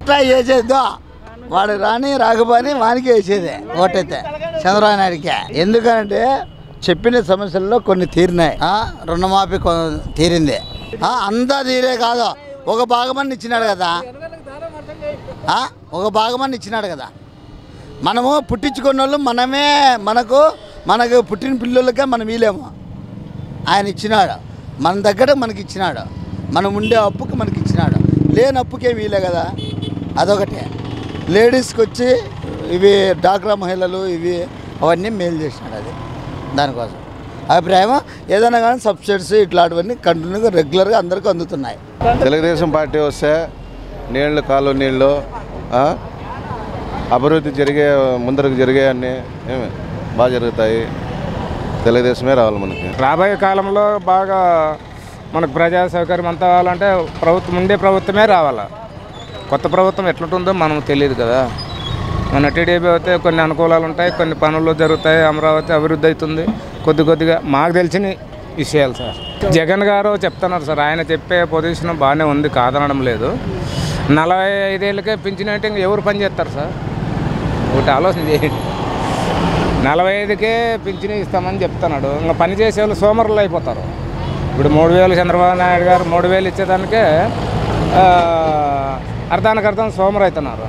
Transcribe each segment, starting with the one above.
ఎట్లా చేసేద్దో వాడు రాని రాకపోని వానికి వేసేదే ఓటైతే చంద్రబాబు నాయుడికే. ఎందుకంటే చెప్పిన సమస్యల్లో కొన్ని తీరినాయి. రుణమాఫీ తీరింది. అంతా తీరే కాదు, ఒక భాగమని ఇచ్చినాడు కదా, ఒక భాగమని ఇచ్చినాడు కదా. మనము పుట్టించుకున్న వాళ్ళు మనమే, మనకు పుట్టిన పిల్లలకే మనం వీలేము. ఆయన ఇచ్చినాడు, మన దగ్గర మనకి ఇచ్చినాడు, మనం ఉండే అప్పుకి మనకి ఇచ్చినాడు, లేని అప్పుకే వీలే కదా. అదొకటే. లేడీస్కి వచ్చి ఇవి డాక్రా మహిళలు ఇవి అవన్నీ మేలు చేసినాడు. అది దానికోసం అభిప్రాయం. ఏదైనా కానీ సబ్సిడీస్ ఇట్లాంటివన్నీ కంటిన్యూగా రెగ్యులర్గా అందరికీ అందుతున్నాయి. తెలుగుదేశం పార్టీ వస్తే నీళ్ళు కాలువ నీళ్ళు అభివృద్ధి ముందరకు జరిగాయన్నీ బాగా జరుగుతాయి. తెలుగుదేశమే రావాలి మనకి. రాబోయే కాలంలో బాగా మనకు ప్రజా సౌకర్యం అంతా కావాలంటే ఉండే ప్రభుత్వమే రావాలి. కొత్త ప్రభుత్వం ఎట్లుంటుందో మనకు తెలియదు కదా. మన టీడీపీ అయితే కొన్ని అనుకూలాలు ఉంటాయి, కొన్ని పనులు జరుగుతాయి, అమరావతి అభివృద్ధి అవుతుంది కొద్దిగా. మాకు తెలిసిన విషయాలు సార్. జగన్ గారు చెప్తున్నారు సార్, ఆయన చెప్పే పొజిషన్ బాగానే ఉంది, కాదనడం లేదు. 45 ఏళ్ళకే పింఛన్ అంటే ఇంక ఎవరు పని చేస్తారు సార్? ఒకటి ఆలోచన చేయండి. 45కే పింఛన్ ఇస్తామని చెప్తున్నాడు, ఇంకా పని చేసే వాళ్ళు సోమరులు అయిపోతారు. ఇప్పుడు 3000 చంద్రబాబు నాయుడు గారు 3000 ఇచ్చేదానికే అర్థం సోమరు అవుతున్నారు.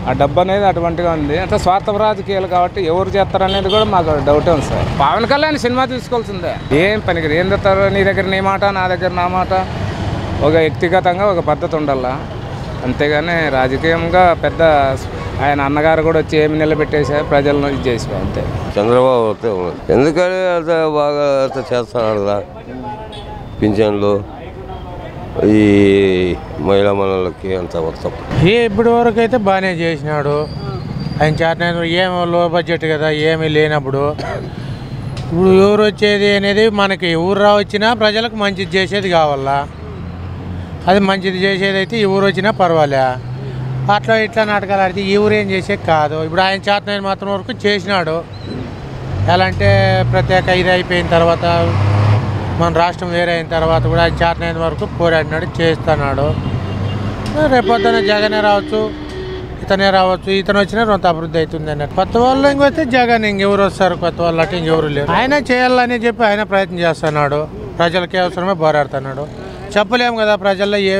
ఆ డబ్బు అనేది అటువంటిగా ఉంది. అంటే స్వార్థ రాజకీయాలు కాబట్టి ఎవరు చేస్తారనేది కూడా మాకు డౌటే ఉంది సార్. పవన్ కళ్యాణ్ సినిమా తీసుకోవాల్సిందే. ఏం పనికి ఏం తెస్తారు? నీ దగ్గర నీ మాట, నా దగ్గర నా మాట. ఒక వ్యక్తిగతంగా ఒక పద్ధతి ఉండాలా, అంతేగాని రాజకీయంగా పెద్ద ఆయన అన్నగారు కూడా వచ్చి ఏమి నిలబెట్టేసా ప్రజలను ఇది చేసి అంతే. చంద్రబాబు ఎందుకని అంత బాగా చేస్తున్నాడు కదా, పింఛన్లు ఈ మహిళా మనలకి అంత మొత్తం ఇప్పటి వరకు అయితే బాగానే చేసినాడు. ఆయన చేతనైన ఏమో లో బడ్జెట్ కదా, ఏమీ లేనప్పుడు ఇప్పుడు ఎవరు వచ్చేది అనేది మనకి ఊరు వచ్చినా ప్రజలకు మంచిది చేసేది కావాలా. అది మంచిది చేసేది అయితే ఈ ఊరు వచ్చినా పర్వాలే. అట్లా ఇట్లా నాటకాలు ఆడితే ఈ ఊరు ఏం చేసేది కాదు. ఇప్పుడు ఆయన చేతనైన మాత్రం వరకు చేసినాడు. ఎలా అంటే ప్రత్యేక ఇది అయిపోయిన తర్వాత, మన రాష్ట్రం వేరే అయిన తర్వాత కూడా ఆయన చేతనైన వరకు పోరాడినాడు, చేస్తున్నాడు. రేపొద్దున జగనే రావచ్చు, ఇతనే రావచ్చు, ఇతను వచ్చినా కొంత అభివృద్ధి అవుతుంది అన్నట్టు. కొత్త వాళ్ళు ఇంకొస్తే జగన్ ఇంకెవరు వస్తారు, కొత్త వాళ్ళు అంటే ఇంకెవరు లేరు. ఆయన చేయాలని చెప్పి ఆయన ప్రయత్నం చేస్తున్నాడు, ప్రజలకి అవసరమే పోరాడుతున్నాడు. చెప్పలేము కదా ప్రజల్లో ఏ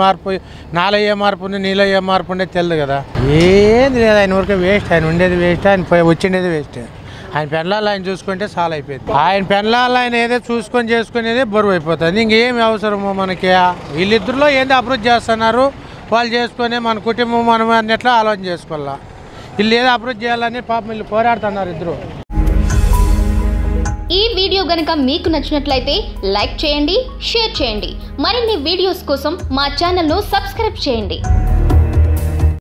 మార్పు, నాలో ఏ మార్పు ఉంది, నీలో ఏ మార్పు ఉండేది తెలియదు కదా. ఏంది లేదు, ఆయన వరకు వేస్ట్, ఆయన ఉండేది వేస్ట్, ఆయన వచ్చిండేది వేస్ట్. ఆయన పెళ్ళాలు ఆయన చూసుకుంటే చాలా అయిపోయింది. ఆయన పెళ్ళాలు ఆయన ఏదో చూసుకొని చేసుకునేదే బరువు అయిపోతుంది. ఇంకేమి అవసరమో మనకి? వీళ్ళిద్దరిలో ఏంది అభివృద్ధి చేస్తున్నారు, వాళ్ళు చేసుకొని మన కుటుంబం మనం అన్నట్లు ఆలోచన చేసుకోవాలా. వీళ్ళు ఏదో అభివృద్ధి చేయాలని పాపం వీళ్ళు పోరాడుతున్నారు ఇద్దరు. ఈ వీడియో గనుక మీకు నచ్చినట్లయితే లైక్ చేయండి, షేర్ చేయండి. మరిన్ని వీడియోస్ కోసం మా ఛానల్ను సబ్స్క్రైబ్ చేయండి.